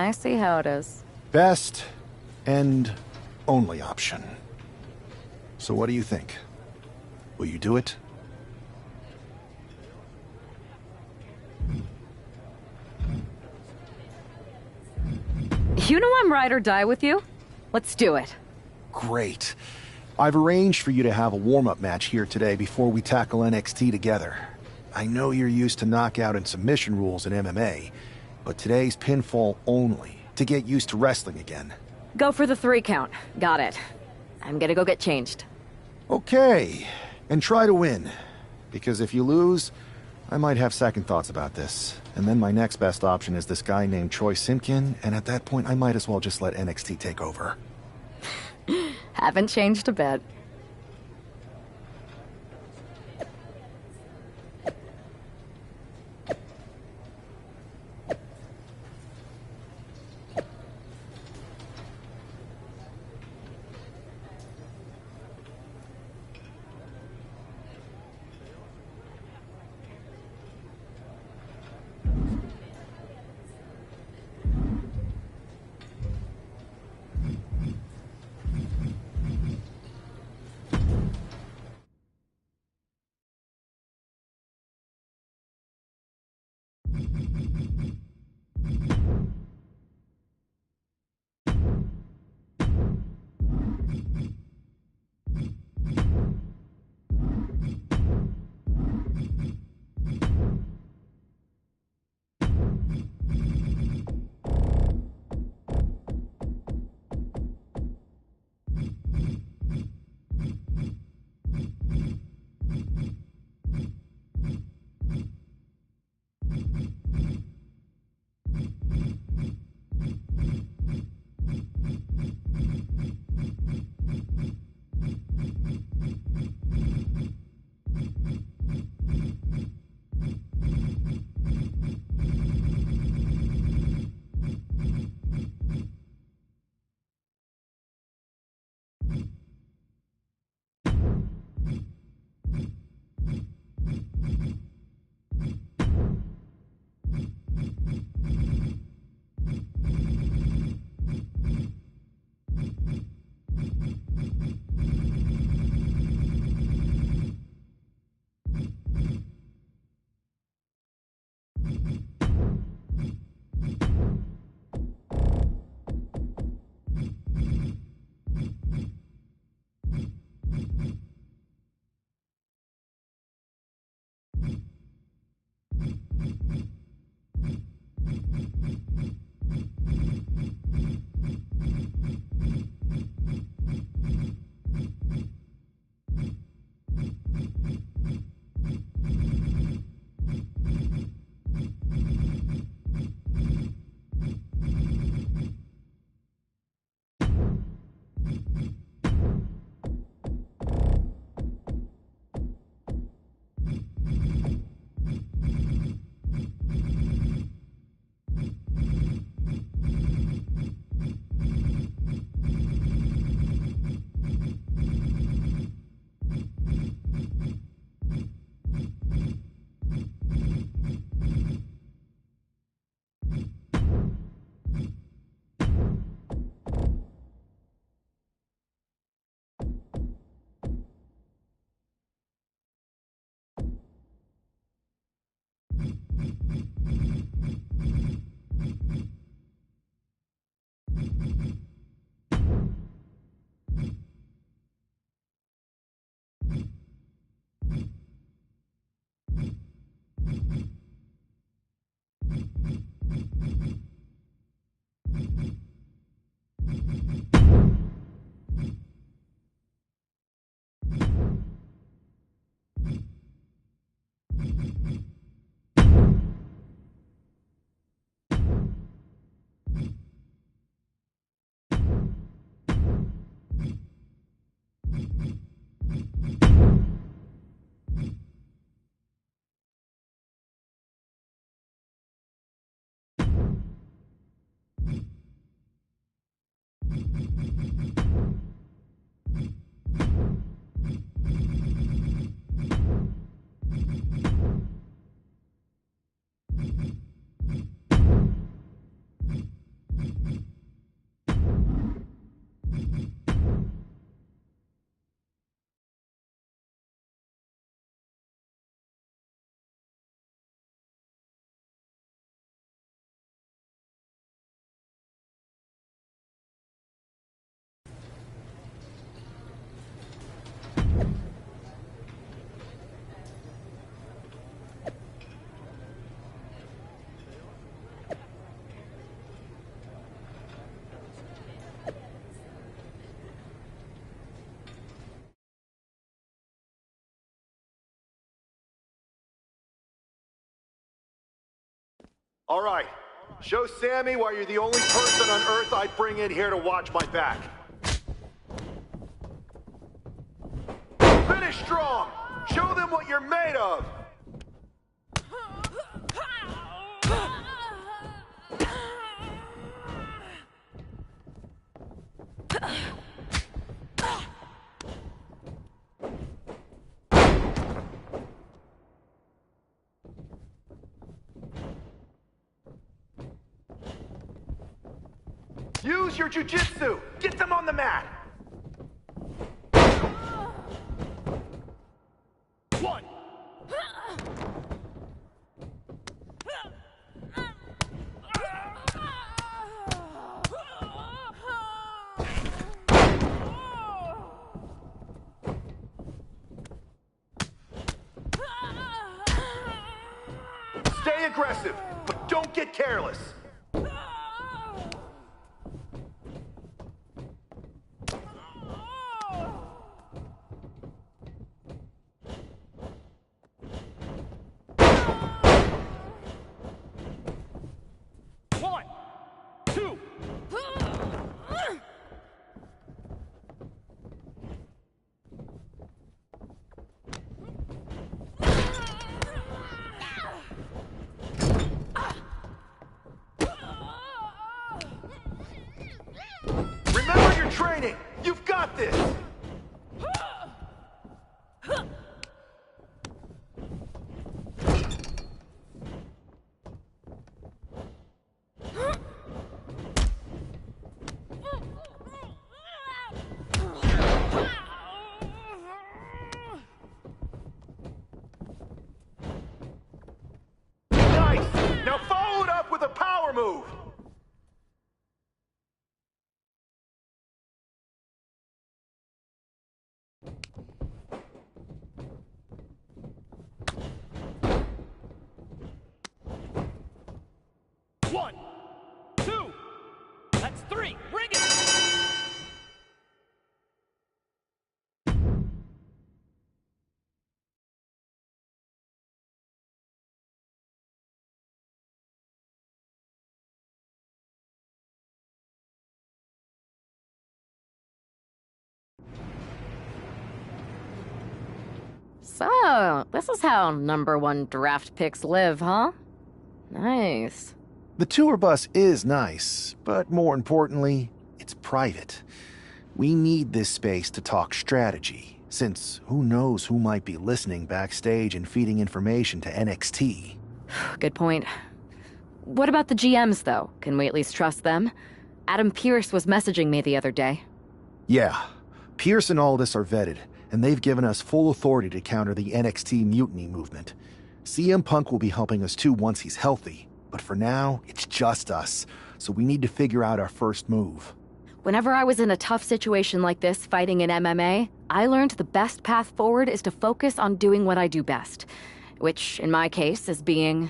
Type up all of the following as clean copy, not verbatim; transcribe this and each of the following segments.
I see how it is. Best and only option. So what do you think? Will you do it? You know I'm ride or die with you. Let's do it. Great. I've arranged for you to have a warm-up match here today before we tackle NXT together. I know you're used to knockout and submission rules in MMA, but today's pinfall only, to get used to wrestling again. Go for the 3 count. Got it. I'm gonna go get changed. Okay, and try to win. Because if you lose, I might have second thoughts about this. And then my next best option is this guy named Troy Simpkin, and at that point I might as well just let NXT take over. Haven't changed a bit. All right. Show Sammy why you're the only person on Earth I'd bring in here to watch my back. Finish strong! Show them what you're made of! Use your jujitsu! Get them on the mat! 1. Stay aggressive, but don't get careless. Remember your training! You've got this! Nice! Now follow it up with a power move! One, two, that's 3. Bring it! So, this is how #1 draft picks live, huh? Nice. The tour bus is nice, but more importantly, it's private. We need this space to talk strategy, since who knows who might be listening backstage and feeding information to NXT. Good point. What about the GMs, though? Can we at least trust them? Adam Pearce was messaging me the other day. Yeah, Pierce and Aldis are vetted, and they've given us full authority to counter the NXT mutiny movement. CM Punk will be helping us too once he's healthy, but for now, it's just us, so we need to figure out our first move. Whenever I was in a tough situation like this fighting in MMA, I learned the best path forward is to focus on doing what I do best, which, in my case, is being...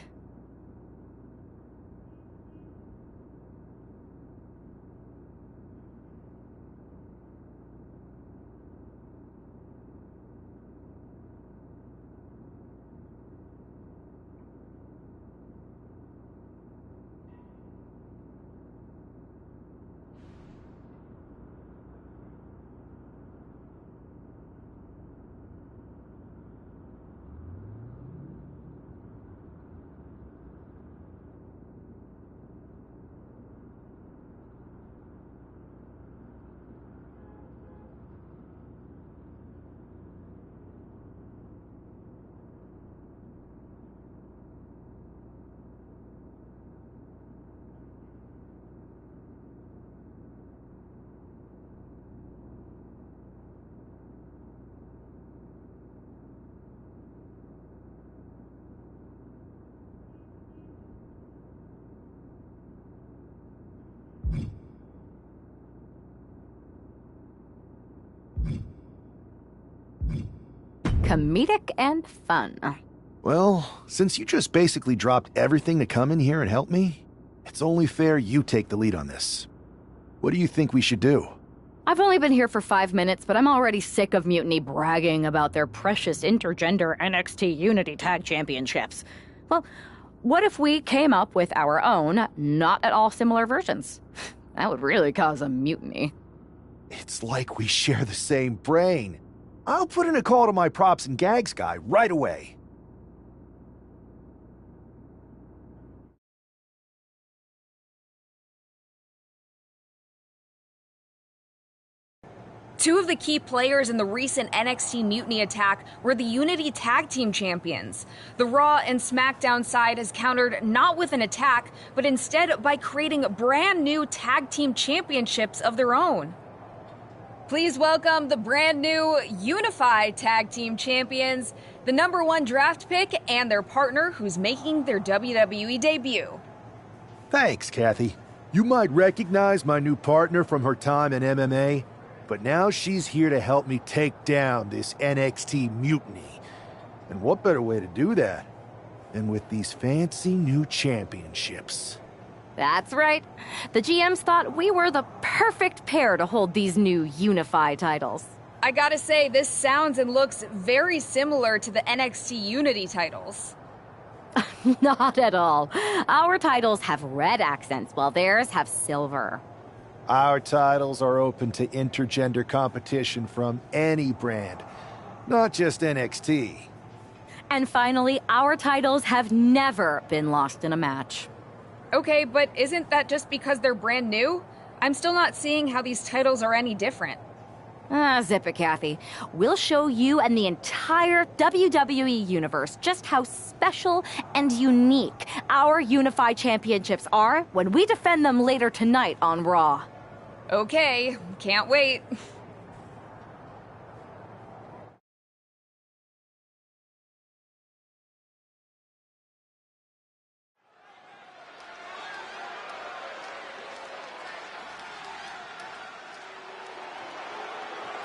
comedic and fun. Well, since you just basically dropped everything to come in here and help me, it's only fair you take the lead on this. What do you think we should do? I've only been here for 5 minutes, but I'm already sick of Mutiny bragging about their precious intergender NXT Unity Tag Championships. Well, What if we came up with our own, not at all similar versions? That would really cause a mutiny. It's like we share the same brain. I'll put in a call to my props and gags guy right away. Two of the key players in the recent NXT Mutiny attack were the Unity Tag Team Champions. The Raw and SmackDown side has countered not with an attack, but instead by creating brand new Tag Team Championships of their own. Please welcome the brand new Unified Tag Team Champions, the #1 draft pick, and their partner who's making their WWE debut. Thanks, Kathy. You might recognize my new partner from her time in MMA, but now she's here to help me take down this NXT mutiny. And what better way to do that than with these fancy new championships? That's right. The GMs thought we were the perfect pair to hold these new unified titles. I gotta say, this sounds and looks very similar to the NXT Unity titles. Not at all. Our titles have red accents, while theirs have silver. Our titles are open to intergender competition from any brand, not just NXT. And finally, our titles have never been lost in a match. Okay, but isn't that just because they're brand new? I'm still not seeing how these titles are any different. Zip it, Kathy. We'll show you and the entire WWE universe just how special and unique our unified championships are when we defend them later tonight on Raw. Okay, can't wait.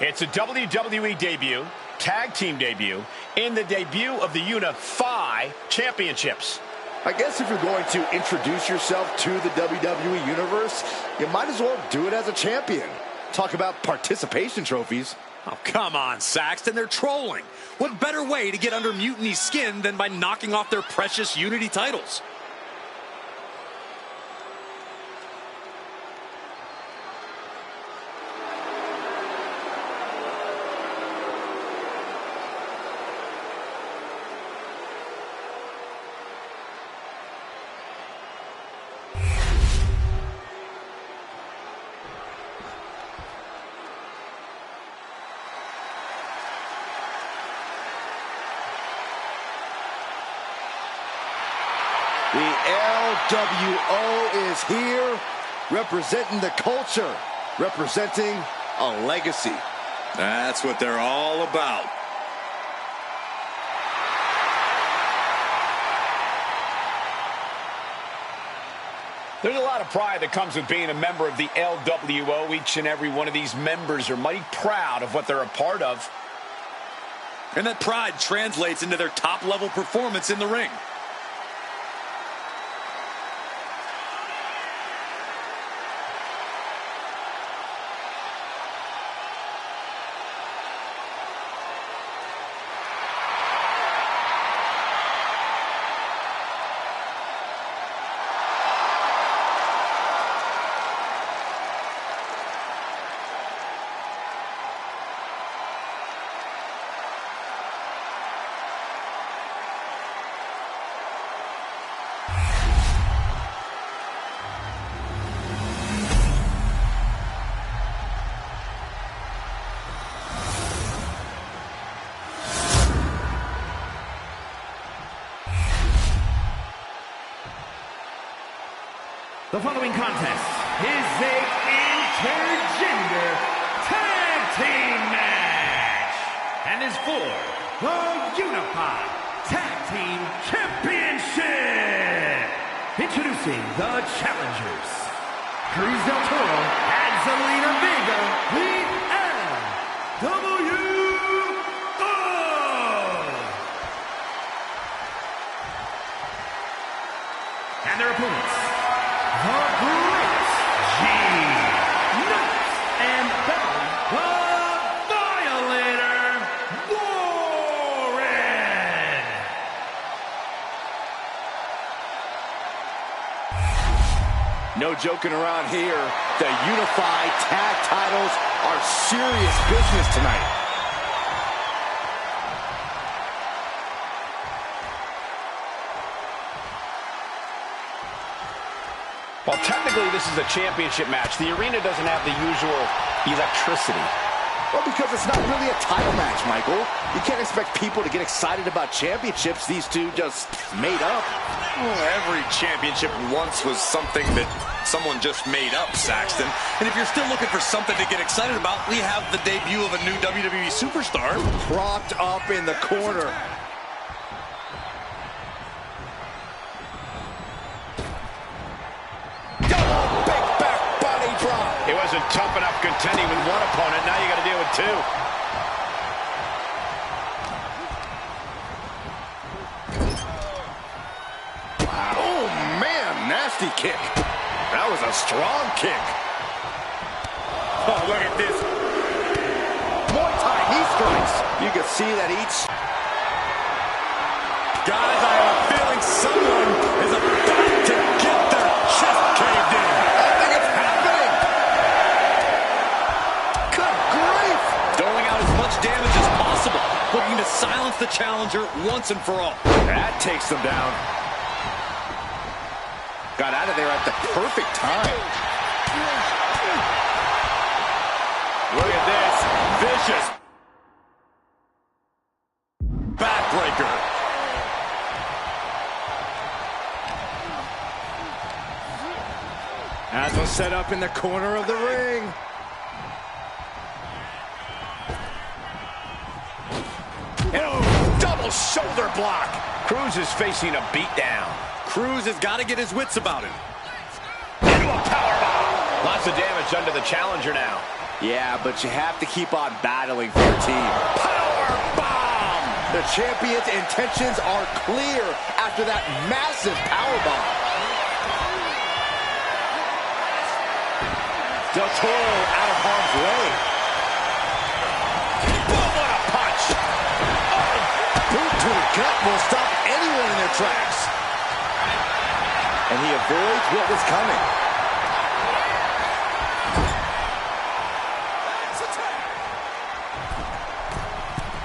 It's a WWE debut, tag team debut, and the debut of the Unify Championships. I guess if you're going to introduce yourself to the WWE Universe, you might as well do it as a champion. Talk about participation trophies. Oh, come on, Saxton, they're trolling. What better way to get under Mutiny's skin than by knocking off their precious Unity titles? The LWO is here, representing the culture, representing a legacy. That's what they're all about. There's a lot of pride that comes with being a member of the LWO. Each and every one of these members are mighty proud of what they're a part of. And that pride translates into their top-level performance in the ring. The following contest is a intergender tag team match and is for the Unified Tag Team Championship. Introducing the challengers, Cruz del Toro and Zelina Vega, the LWO. And their opponents, the Great G, Nuts, and Beverly, the Violator, Warren. joking around here. The unified tag titles are serious business tonight. Well, technically, this is a championship match. The arena doesn't have the usual electricity. Well, because it's not really a title match, Michael. You can't expect people to get excited about championships these two just made up. Well, every championship once was something that someone just made up, Saxton. And if you're still looking for something to get excited about, we have the debut of a new WWE superstar. Propped up in the corner. It wasn't tough enough contending with one opponent. Now you got to deal with two. Wow. Oh, man, nasty kick. That was a strong kick. Oh, look at this. Muay Thai knee strikes. You can see that each. Guys, I have a feeling someone is about to get their chest caved in. I think it's happening. Good grief. Doling out as much damage as possible, looking to silence the challenger once and for all. That takes them down. Got out of there at the perfect time. Look at this. Vicious. Backbreaker. As was set up in the corner of the ring. And a double shoulder block. Cruz is facing a beatdown. Cruz has got to get his wits about him. Into a powerbomb. Lots of damage under the challenger now. Yeah, but you have to keep on battling for your team. Powerbomb! The champion's intentions are clear after that massive powerbomb. Del Toro out of harm's way. Oh, what a punch! Oh, boot to the gut will stop anyone in their tracks. And he avoids what was coming.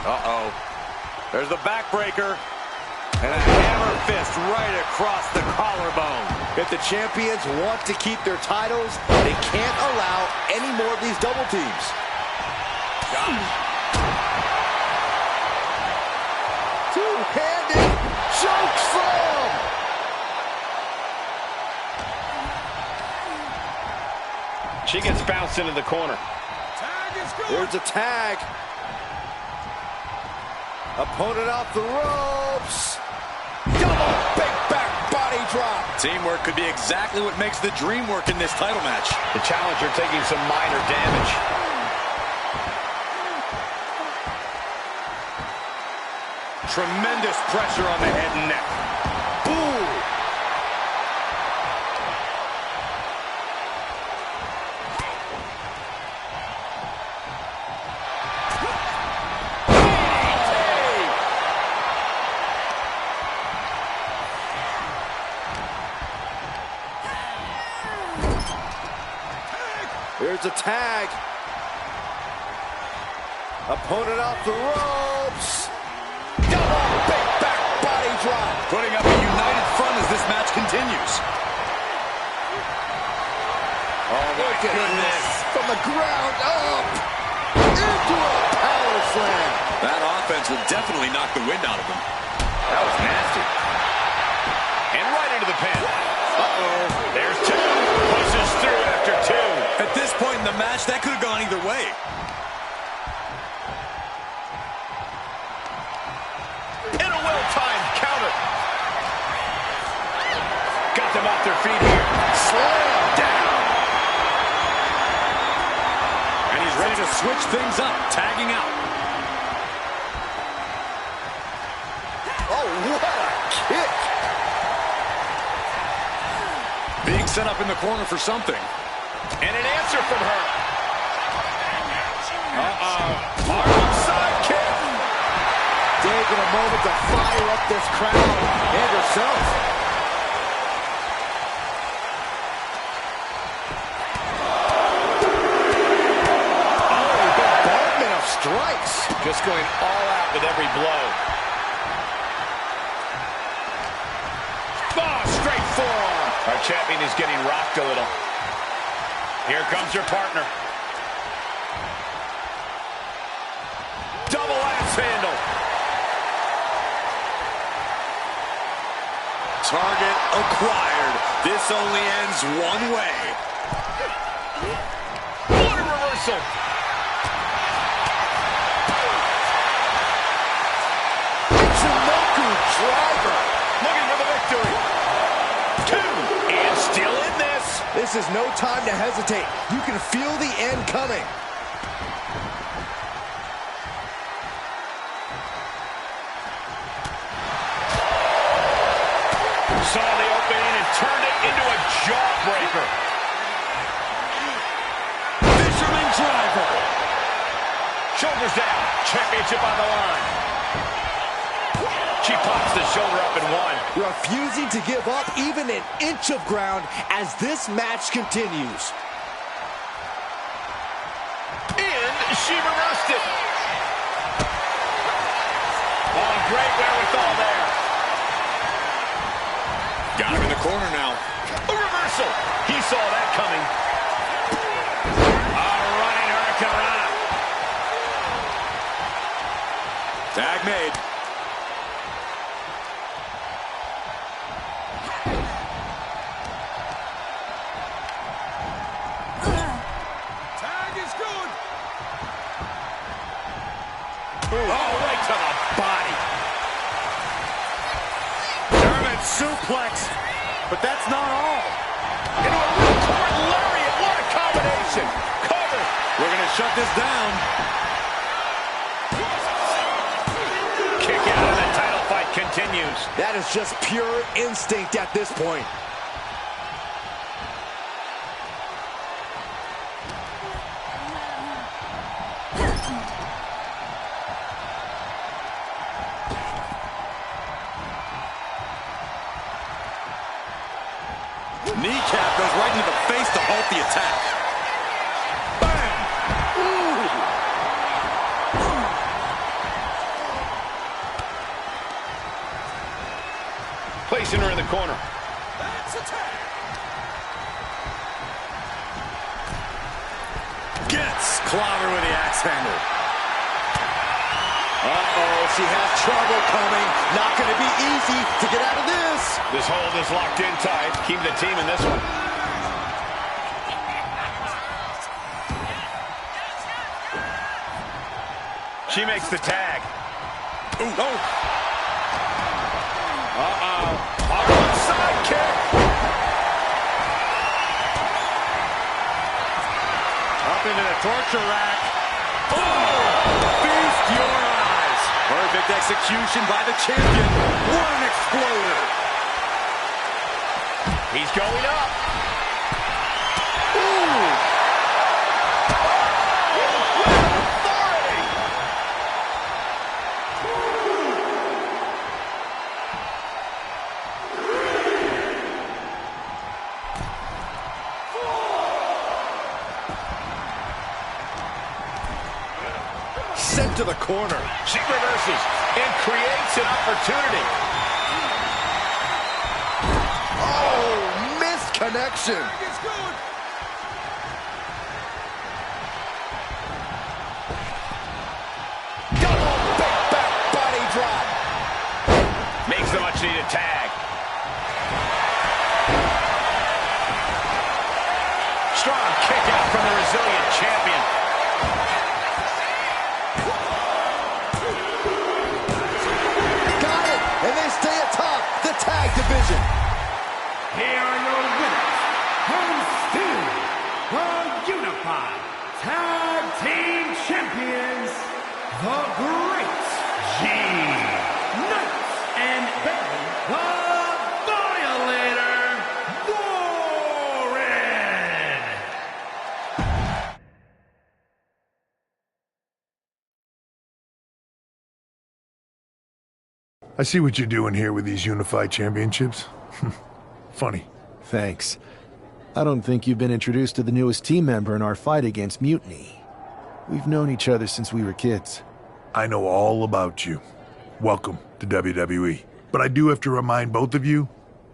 Uh-oh. There's the backbreaker. And a hammer fist right across the collarbone. If the champions want to keep their titles, they can't allow any more of these double teams. Two-handed choke slam. She gets bounced into the corner. There's a tag. Opponent off the ropes. Double big back body drop. Teamwork could be exactly what makes the dream work in this title match. The challenger taking some minor damage. Tremendous pressure on the head and neck. Boom. There's a tag. Opponent off the ropes. Double big back body drop. Putting up a united front as this match continues. Oh my goodness. From the ground up. Into a power slam. That offense will definitely knock the wind out of them. That was nasty. And right into the pin. Uh-oh. There's two. Pushes through after two. At this point in the match, that could have gone either way. And a well-timed counter. Got them off their feet here. Slam down. And he's ready to switch things up, tagging out. Oh, what a kick. Being set up in the corner for something. And an answer from her. Arm side kick. Taking a moment to fire up this crowd and herself. strikes. Just going all out with every blow. Oh, straight forearm. Our champion is getting rocked a little. Here comes your partner. Double axe handle. Target acquired. This only ends one way. What a reversal. Chinoku driver. Looking for the victory. 2. And still in this. This is no time to hesitate. You can feel the end coming. Saw the opening and turned it into a jawbreaker. Fisherman driver. Shoulders down. Championship on the line. She pops the shoulder up and won. Refusing to give up even an inch of ground as this match continues. And she reversed it. Oh, great wherewithal there. Got him in the corner now. A reversal. He saw that coming. A running hurricanrana. Tag made. Tag is good. Oh, right to the body. German suplex. But that's not all. Into a ripcord lariat. What a combination. Cover. We're going to shut this down. Kick out and the title fight continues. That is just pure instinct at this point. Kneecap goes right into the face to halt the attack. Bang! Placing her in the corner. That's a tag. Gets clobbered with the axe handle. Uh-oh, she has trouble coming. Not going to be easy to get out of this. This hold is locked in tight. Keep the team in this one. She makes the tag. Ooh, oh. Uh-oh. One side kick. Up into the torture rack. Oh! Feast your eyes. Perfect execution by the champion. What an exploder. He's going up. Ooh. Sent to the corner. She reverses and creates an opportunity. Oh, missed connection. Double big back body drop. Makes the much needed tag. Strong kick out from the resilient champion. And they stay atop the tag division. Here are your winners, from still the Unified Tag Team Champions, the Great G-Knights, and Baron the Violator, Warren. I see what you're doing here with these Unified Championships. Funny. Thanks. I don't think you've been introduced to the newest team member in our fight against Mutiny. We've known each other since we were kids. I know all about you. Welcome to WWE. But I do have to remind both of you,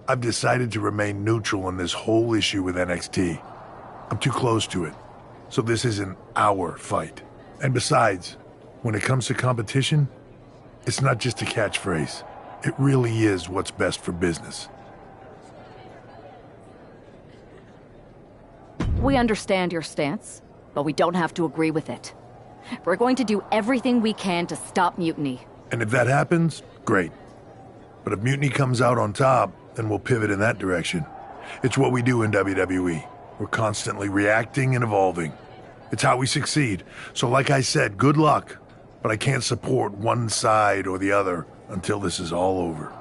I've decided to remain neutral on this whole issue with NXT. I'm too close to it. So this isn't our fight. And besides, when it comes to competition, it's not just a catchphrase. It really is what's best for business. We understand your stance, but we don't have to agree with it. We're going to do everything we can to stop mutiny. And if that happens, great. But if mutiny comes out on top, then we'll pivot in that direction. It's what we do in WWE. We're constantly reacting and evolving. It's how we succeed. So like I said, good luck. But I can't support one side or the other until this is all over.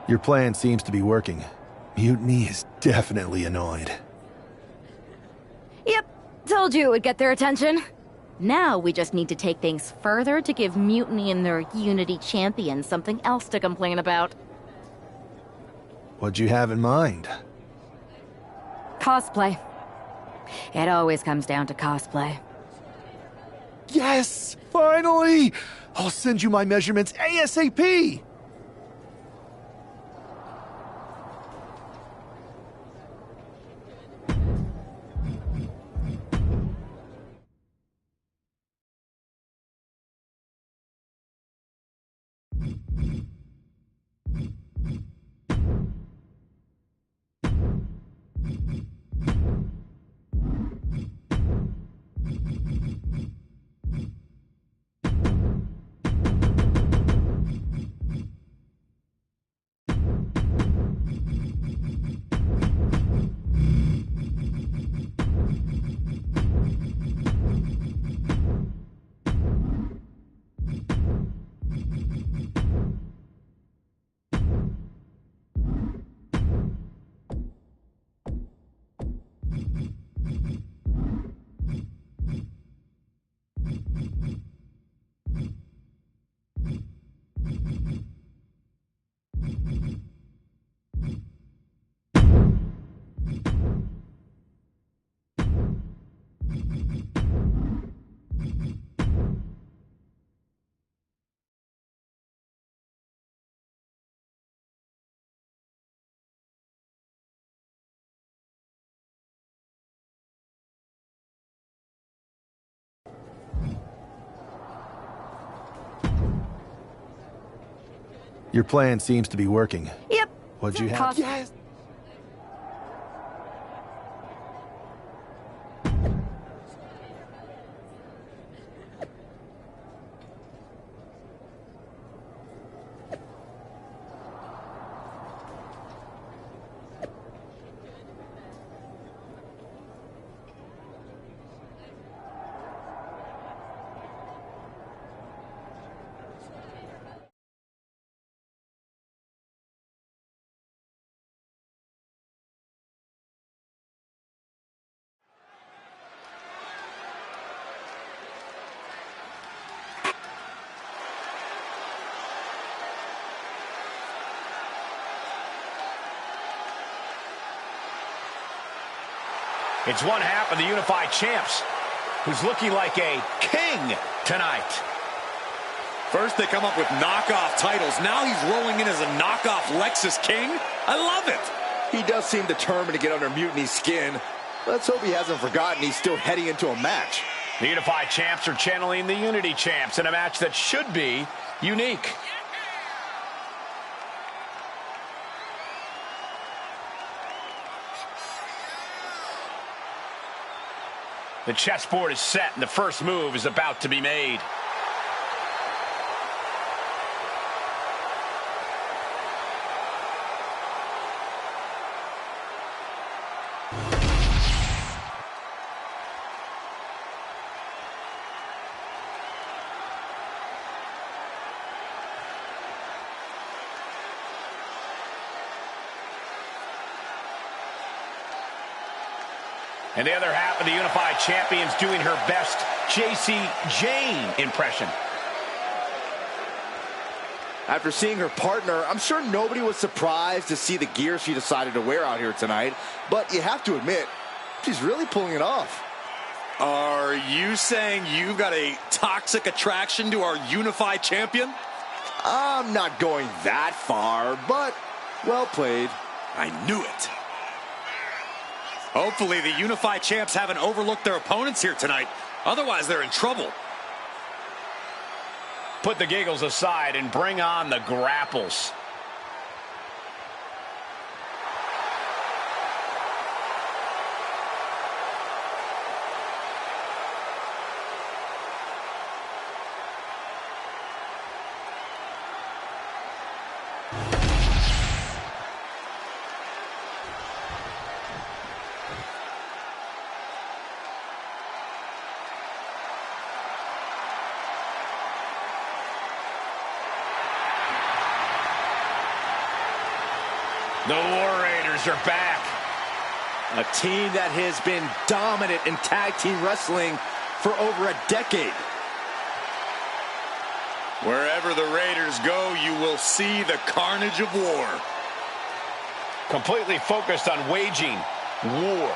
Your plan seems to be working. Mutiny is definitely annoyed. Yep, told you it would get their attention. Now we just need to take things further to give Mutiny and their Unity champion something else to complain about. What'd you have in mind? Cosplay. It always comes down to cosplay. Yes! Finally! I'll send you my measurements ASAP! Your plan seems to be working. Yep. What'd you have? Yes! It's one half of the Unified Champs, who's looking like a king tonight. First they come up with knockoff titles. Now he's rolling in as a knockoff Lexus King. I love it. He does seem determined to get under Mutiny's skin. Let's hope he hasn't forgotten he's still heading into a match. The Unified Champs are channeling the Unity Champs in a match that should be unique. The chessboard is set, and the first move is about to be made. And the other half of the Unified Champions doing her best JC Jane impression. After seeing her partner, I'm sure nobody was surprised to see the gear she decided to wear out here tonight. But you have to admit, she's really pulling it off. Are you saying you've got a toxic attraction to our Unified Champion? I'm not going that far, but well played. I knew it. Hopefully the Unified Champs haven't overlooked their opponents here tonight. Otherwise, they're in trouble. Put the giggles aside and bring on the grapples. The War Raiders are back. A team that has been dominant in tag team wrestling for over a decade. Wherever the Raiders go, you will see the carnage of war. Completely focused on waging war.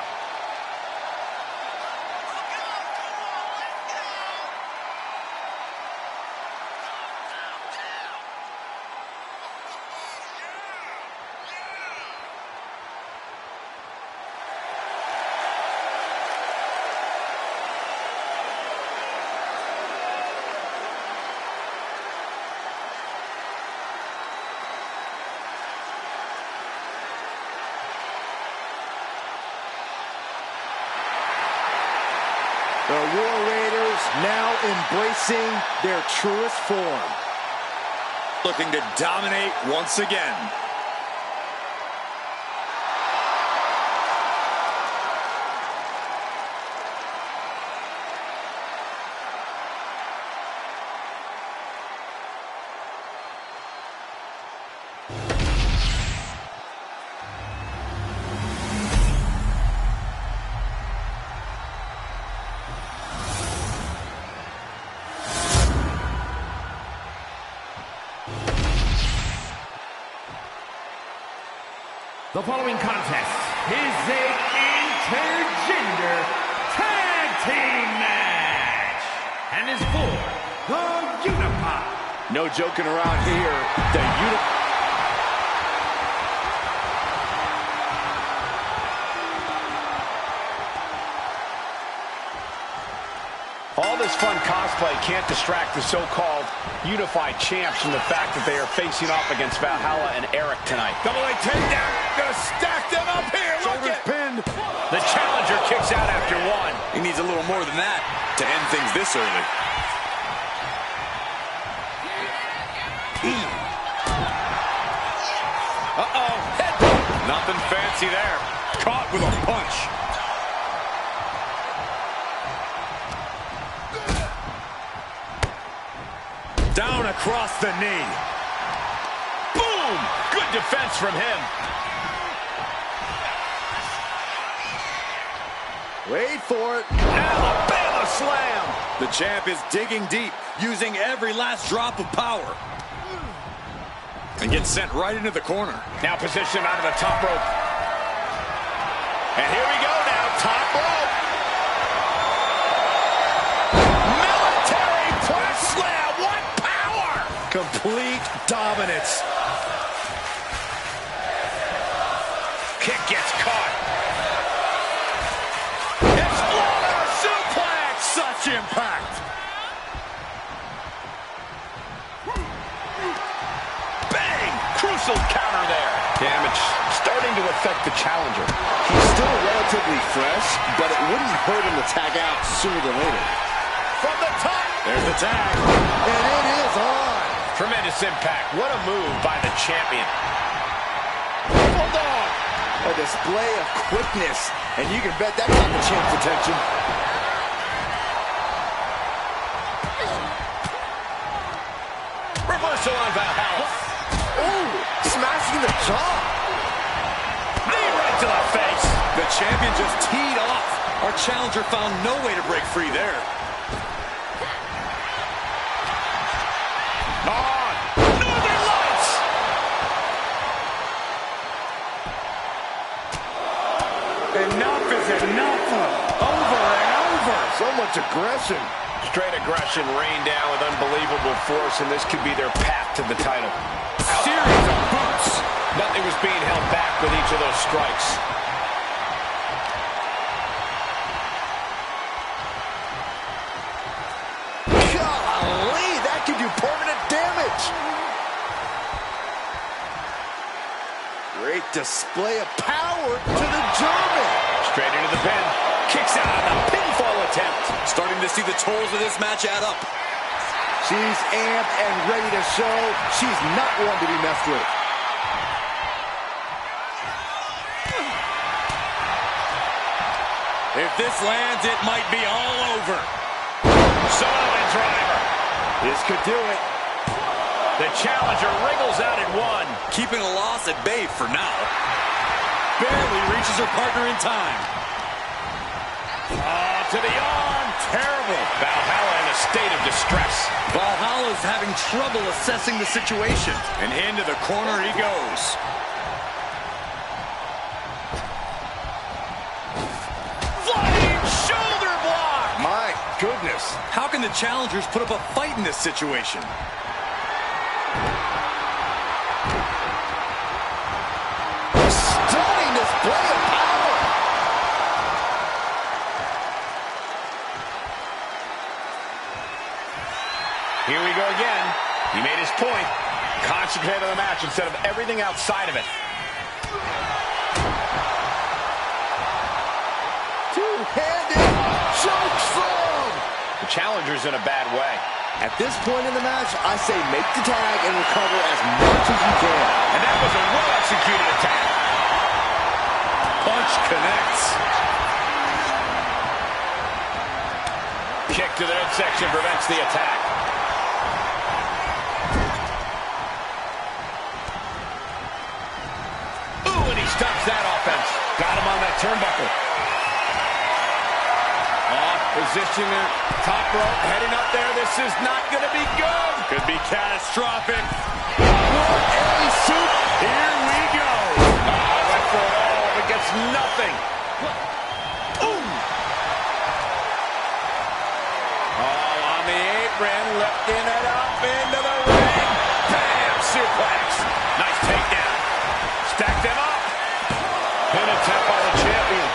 The War Raiders now embracing their truest form. Looking to dominate once again. The following contest is a intergender tag team match and is for the Unified. No joking around here. The All this fun cosplay can't distract the so-called Unified Champs from the fact that they are facing off against Valhalla and Eric tonight. double leg takedown. Gonna stack them up here. Shoulders pinned. The challenger kicks out after one. He needs a little more than that to end things this early. Uh-oh. Nothing fancy there. Caught with a punch. Down across the knee. Boom! Good defense from him. Wait for it. Alabama slam. The champ is digging deep, using every last drop of power. And gets sent right into the corner. Now positioned onto the top rope. And here we go now, top rope. Military press slam. What power! Complete dominance. Kick gets caught. Exploder suplex. Such impact. Bang! Crucial counter there. Damage starting to affect the challenger. He's still well relatively fresh, but it wouldn't hurt him to tag out sooner than later. From the top. There's the tag. And it is on. Tremendous impact. What a move by the champion. Hold on. A display of quickness, and you can bet that got the champ's attention. Reversal on Valhalla. Ooh, smashing the jaw. Knee right to the face. The champion just teed off. Our challenger found no way to break free there. On. Northern Lights. Enough is enough. Over and over. So much aggression. Straight aggression rained down with unbelievable force, and this could be their path to the title. Series of boots. Nothing was being held back with each of those strikes. Golly, that could do permanent damage. Great display of power to the German. Straight into the pin. Kicks out on the pinfall attempt. Starting to see the tolls of this match add up. She's amped and ready to show she's not one to be messed with. If this lands, it might be all over. Solid driver. This could do it. The challenger wriggles out at one. Keeping a loss at bay for now. Barely reaches her partner in time. Oh, to the arm. Terrible. Valhalla in a state of distress. Valhalla's having trouble assessing the situation. And into the corner he goes. Flying shoulder block. My goodness. How can the challengers put up a fight in this situation? Stunning display of power. Here we go again. He made his point. Concentrate on the match instead of everything outside of it. Two-handed choke slam. The challenger's in a bad way. At this point in the match, I say make the tag and recover as much as you can. And that was a well-executed attack. Punch connects. Kick to the midsection prevents the attack. Ooh, and he stops that offense. Got him on that turnbuckle. Position in top rope, heading up there. This is not going to be good. Could be catastrophic. What a soup. Here we go. Went for it all, but gets nothing. Ooh. Oh, on the apron, lifting it up into the ring. Bam, suplex. Nice takedown. Stack them up. Pin attempt by the champion.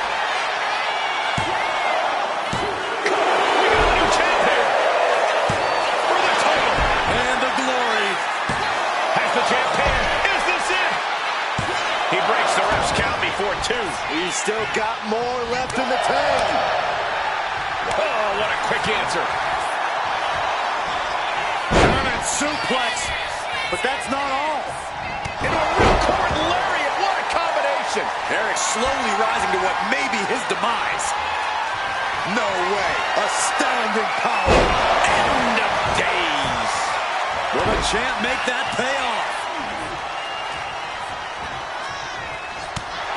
He's still got more left in the tank. Oh, what a quick answer. German suplex, but that's not all. Into a ripcord lariat. What a combination. Eric slowly rising to what may be his demise. No way. Astounding power. End of days. Will the champ make that pay off?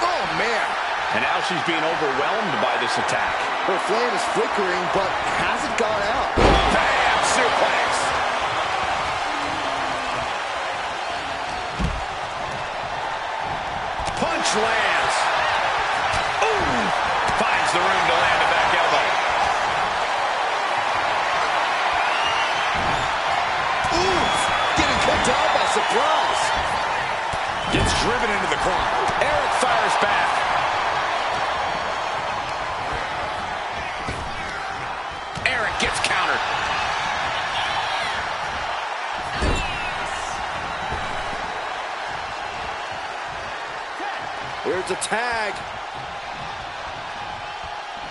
Oh, man. And now she's being overwhelmed by this attack. Her flame is flickering, but hasn't gone out. Bam! Suplex. Punch lands. Ooh! Finds the room to land a back elbow. Oof! Getting kicked out by surprise. Gets driven into the corner. Eric fires back. Eric gets countered. Here's a tag.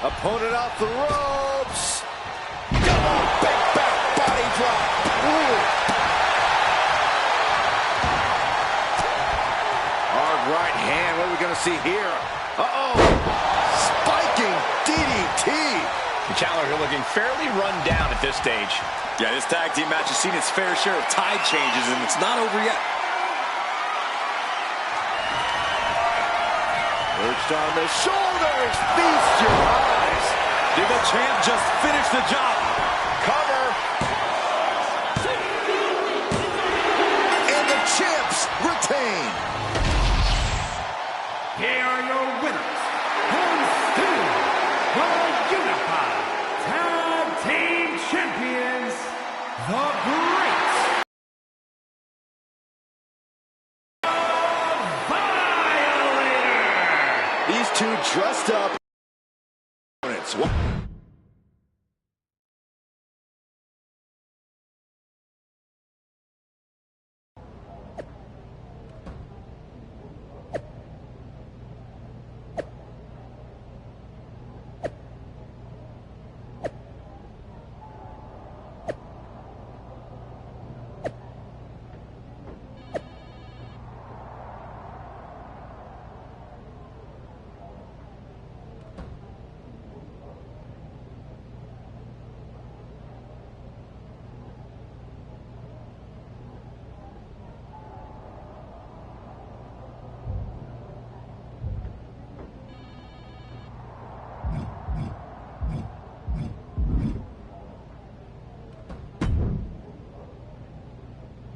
Opponent off the ropes. Big back body drop. Ooh. Hard right hand. What are we going to see here? Uh-oh. Spiking DDT. The challenger looking fairly run down at this stage. Yeah, this tag team match has seen its fair share of tide changes, and it's not over yet. Perched on the shoulders. Feast your eyes. Did the champ just finish the job? Cover. And the champs retain. Here are your winners, the Unified Tag Team Champions, the Great Violator. These two dressed up opponents.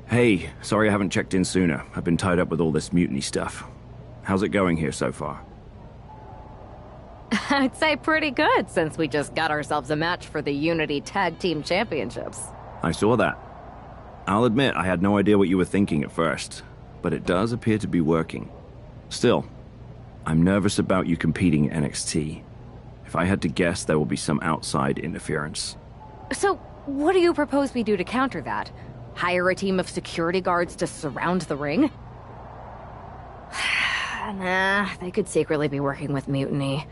Hey, sorry I haven't checked in sooner. I've been tied up with all this mutiny stuff. How's it going here so far? I'd say pretty good, since we just got ourselves a match for the Unity Tag Team Championships. I saw that. I'll admit I had no idea what you were thinking at first, but it does appear to be working. Still, I'm nervous about you competing in NXT. If I had to guess, there will be some outside interference. So, what do you propose we do to counter that? Hire a team of security guards to surround the ring? Nah, they could secretly be working with Mutiny.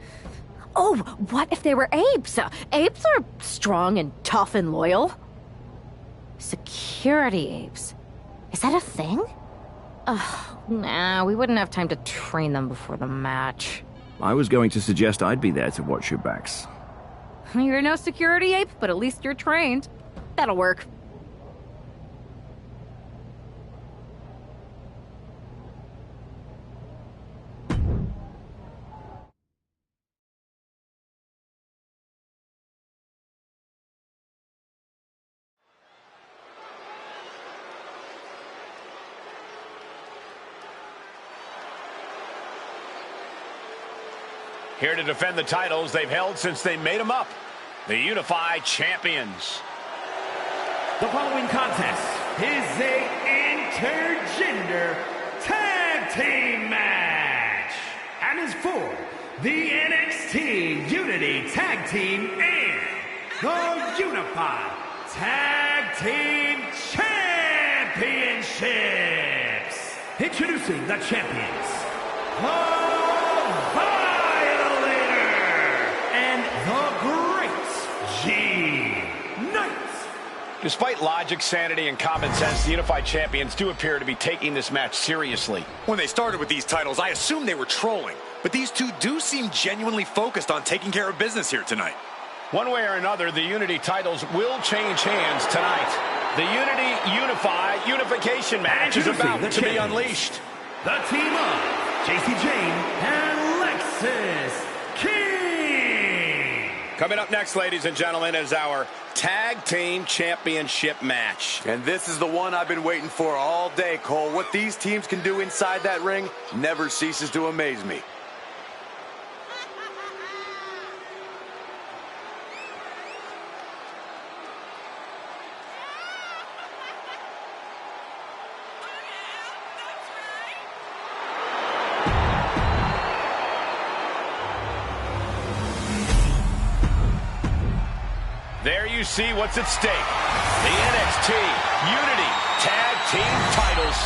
Oh, what if they were apes? Apes are strong and tough and loyal. Security apes. Is that a thing? Nah, we wouldn't have time to train them before the match. I was going to suggest I'd be there to watch your backs. You're no security ape, but at least you're trained. That'll work. Here to defend the titles they've held since they made them up. The Unified Champions. The following contest is a intergender tag team match and is for the NXT Unity Tag Team and the Unified Tag Team Championships. Introducing the champions, the The Great G-Knights. Despite logic, sanity, and common sense, the Unified Champions do appear to be taking this match seriously. When they started with these titles, I assumed they were trolling. But these two do seem genuinely focused on taking care of business here tonight. One way or another, the Unity titles will change hands tonight. The Unification match is about to be unleashed. The team of JC Jane and Lexis King. Coming up next, ladies and gentlemen, is our Tag Team Championship match. And this is the one I've been waiting for all day, Cole. What these teams can do inside that ring never ceases to amaze me. There you see what's at stake. The NXT Unity Tag Team titles.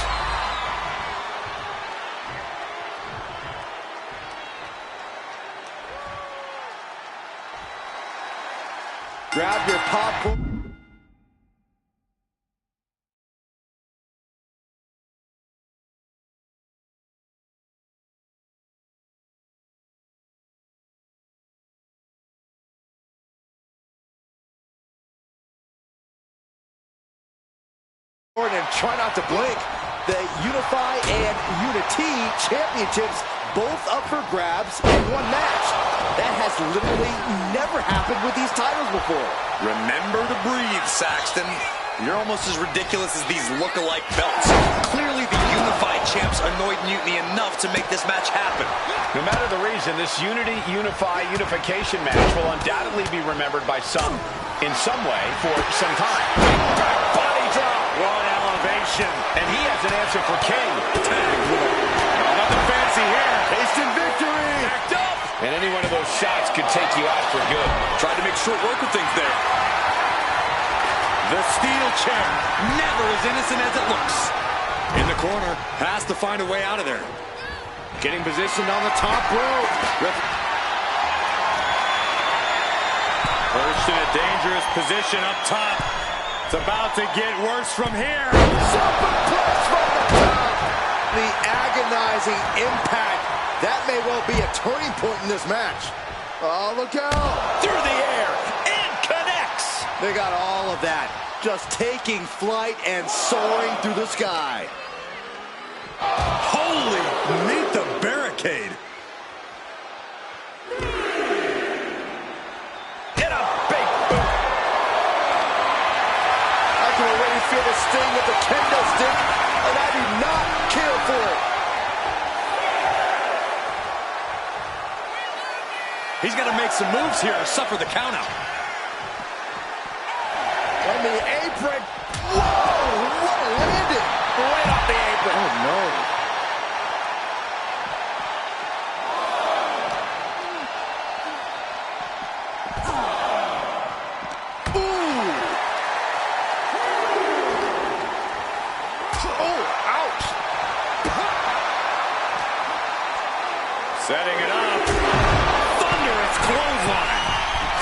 Grab your popcorn. And try not to blink. The Unify and Unity championships both up for grabs in one match. That has literally never happened with these titles before. Remember to breathe, Saxton. You're almost as ridiculous as these look-alike belts. Clearly the Unified champs annoyed Mutiny enough to make this match happen. No matter the reason, this unification match will undoubtedly be remembered by some in some way for some time. Back body drop. One elevation. And he has an answer for King. Nothing fancy here. Instant victory. Backed up. And any one of those shots could take you out for good. Tried to make short work of things there. The steel chair, never as innocent as it looks. In the corner, has to find a way out of there. Getting positioned on the top rope. First in a dangerous position up top. It's about to get worse from here. Superplex from the top. The agonizing impact. That may well be a turning point in this match. Oh, look out. Through the air. And connects. They got all of that. Just taking flight and soaring through the sky. Holy, meet the barricade. Get a big boot. I can already feel the sting with the kendo stick, and I do not care for it. He's got to make some moves here or suffer the countout. On the apron. Whoa, what a landing. Right off the apron. Oh, no. Setting it up. Thunderous clothesline.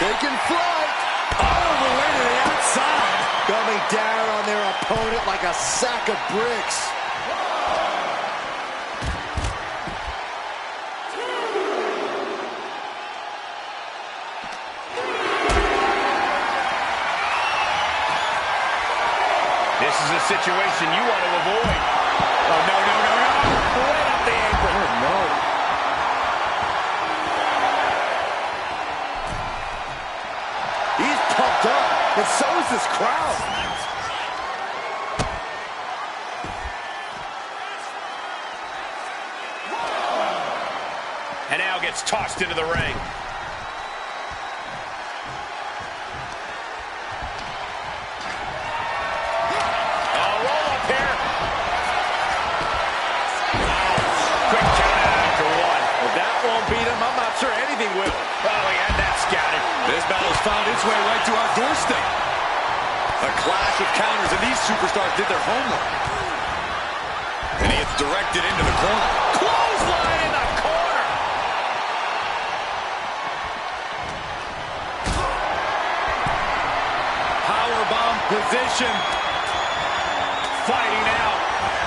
Taking flight. All the way to the outside. Coming down on their opponent like a sack of bricks. This is a situation you want to avoid. Oh, no, no, no, no. Right up the apron. Oh, no. He's pumped up, and so is this crowd. And now gets tossed into the ring. I'm not sure anything will. Oh, he had that scouted. This battle's found its way right to our doorstep. A clash of counters, and these superstars did their homework. And he gets directed into the corner. Clothesline in the corner. Powerbomb position. Fighting now.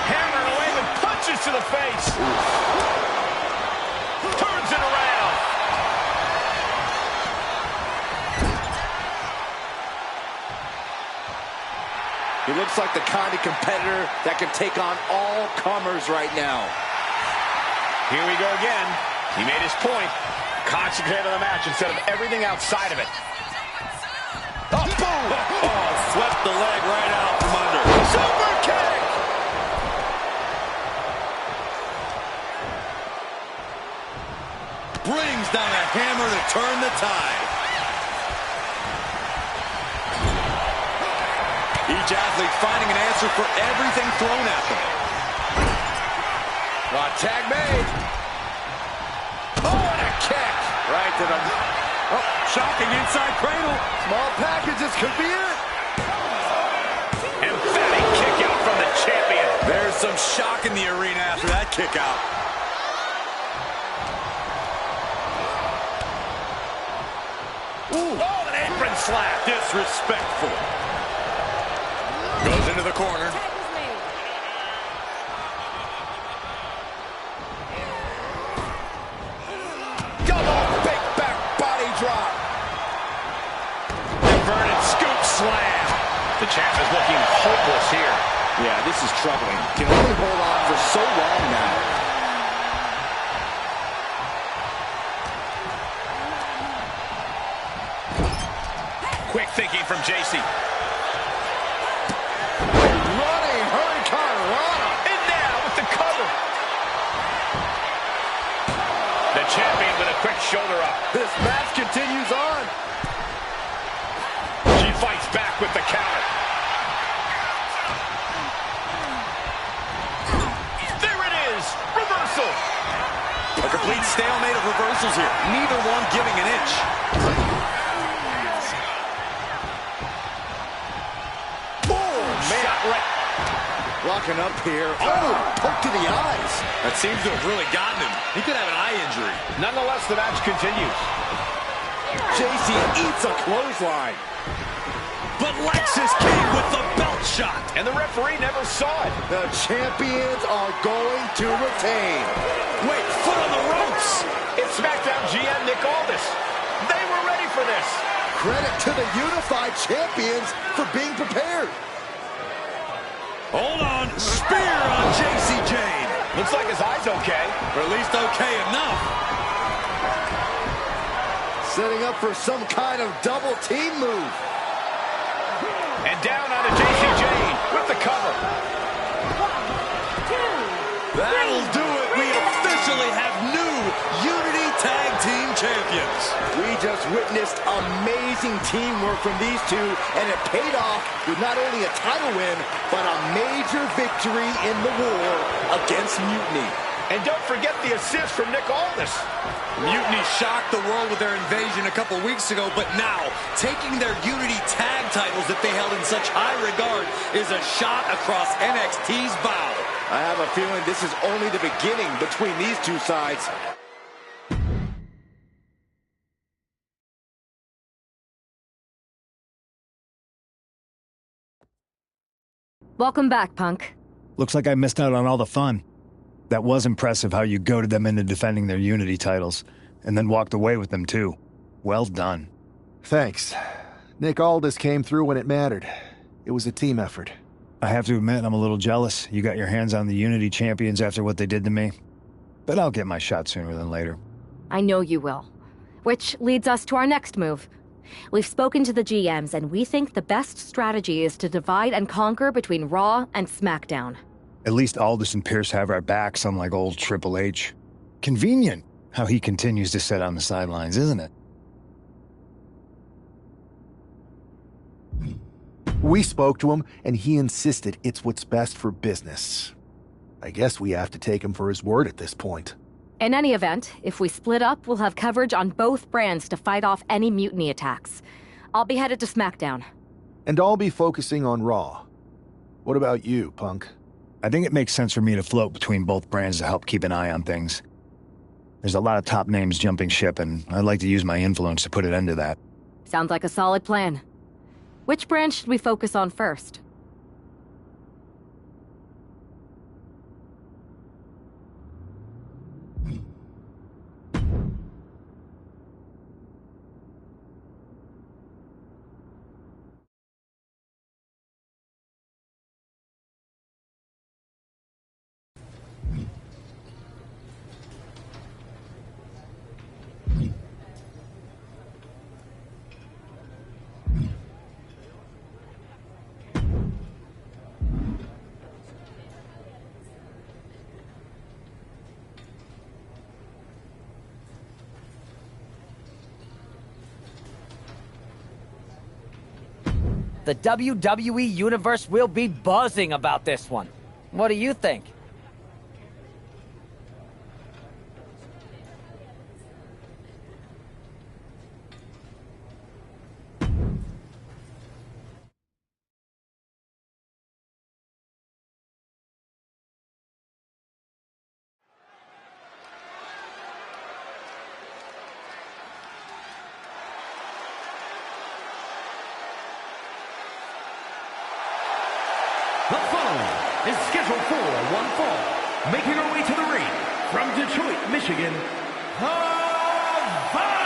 Hammering away with punches to the face. Turns it around. He looks like the kind of competitor that can take on all comers right now. Here we go again. He made his point. Concentrate on the match instead of everything outside of it. Oh, boom! Oh, swept the leg right out from under. Super kick! Brings down a hammer to turn the tide. Each athlete finding an answer for everything thrown at them. Tag made. Oh, and a kick. Right to the... Oh, shocking inside cradle. Small packages could be it. Emphatic kick out from the champion. There's some shock in the arena after that kick out. Ooh. Oh, an apron slap. Disrespectful. Goes into the corner. Double big back body drop. Inverted scoop slam. The champ is looking hopeless here. Yeah, this is troubling. Can only hold on for so long now. Quick thinking from JC. Running Hurricane Rana. And now with the cover. The champion with a quick shoulder up. This match continues on. She fights back with the counter. There it is. Reversal. A complete stalemate of reversals here. Neither one giving an inch. Locking up here. Oh, poke to the eyes. That seems to have really gotten him. He could have an eye injury. Nonetheless, the match continues. JC eats a clothesline. But Lexus came with the belt shot. And the referee never saw it. The champions are going to retain. Wait, foot on the ropes. It's SmackDown GM Nick Aldis. They were ready for this. Credit to the unified champions for being prepared. Hold on. Spear on JC Jane. Looks like his eye's okay. Or at least okay enough. Setting up for some kind of double team move. And down onto JC Jane with the cover. That'll do it. We officially have new Unity Tag Team Champions. We just witnessed amazing teamwork from these two, and it paid off with not only a title win, but a major victory in the war against Mutiny. And don't forget the assist from Nick Aldis. Mutiny shocked the world with their invasion a couple weeks ago, but now, taking their Unity Tag titles that they held in such high regard is a shot across NXT's bow. I have a feeling this is only the beginning between these two sides. Welcome back, Punk. Looks like I missed out on all the fun. That was impressive how you goaded them into defending their Unity titles, and then walked away with them too. Well done. Thanks. Nick Aldis came through when it mattered. It was a team effort. I have to admit, I'm a little jealous. You got your hands on the Unity champions after what they did to me. But I'll get my shot sooner than later. I know you will. Which leads us to our next move. We've spoken to the GMs, and we think the best strategy is to divide and conquer between Raw and SmackDown. At least Aldis and Pierce have our backs, unlike old Triple H. Convenient how he continues to sit on the sidelines, isn't it? We spoke to him, and he insisted it's what's best for business. I guess we have to take him for his word at this point. In any event, if we split up, we'll have coverage on both brands to fight off any mutiny attacks. I'll be headed to SmackDown. And I'll be focusing on Raw. What about you, Punk? I think it makes sense for me to float between both brands to help keep an eye on things. There's a lot of top names jumping ship, and I'd like to use my influence to put an end to that. Sounds like a solid plan. Which brand should we focus on first? The WWE Universe will be buzzing about this one. What do you think? is scheduled for one fall. Making her way to the ring from Detroit, Michigan, the Violator!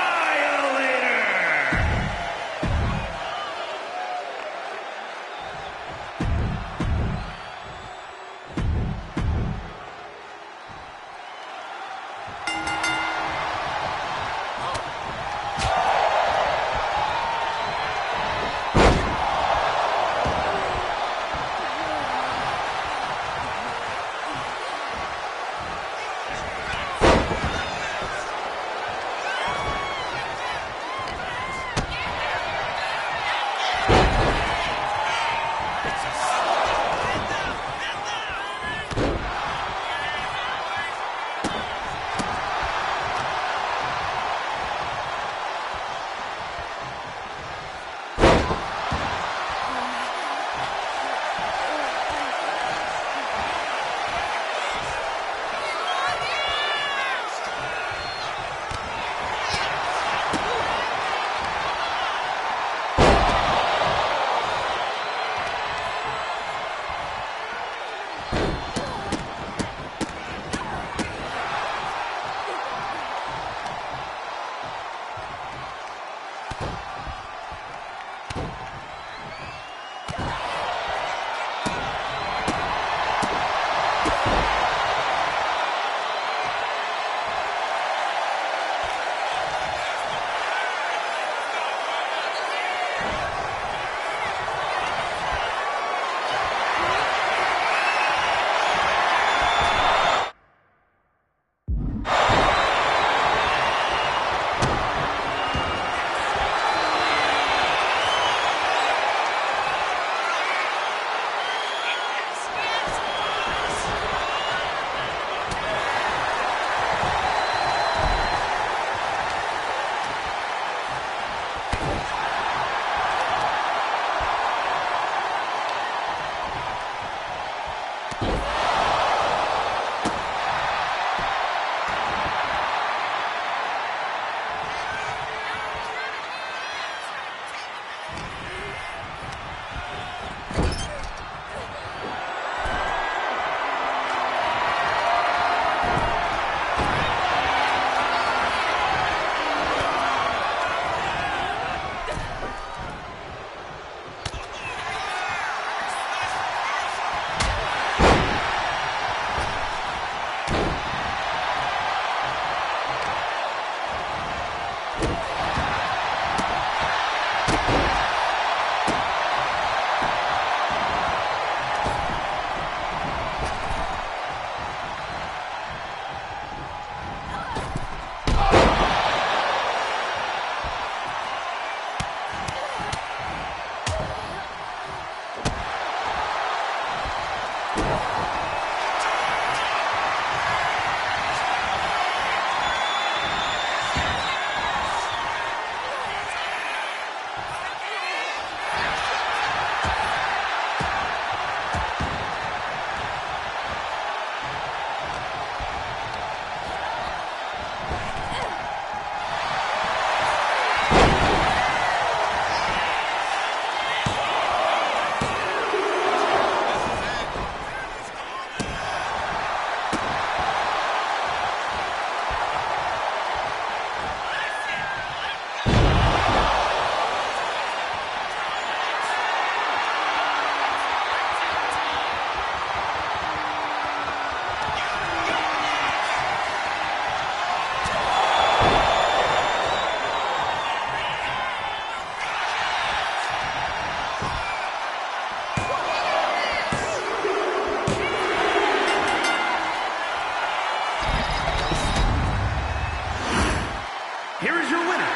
Here is your winner,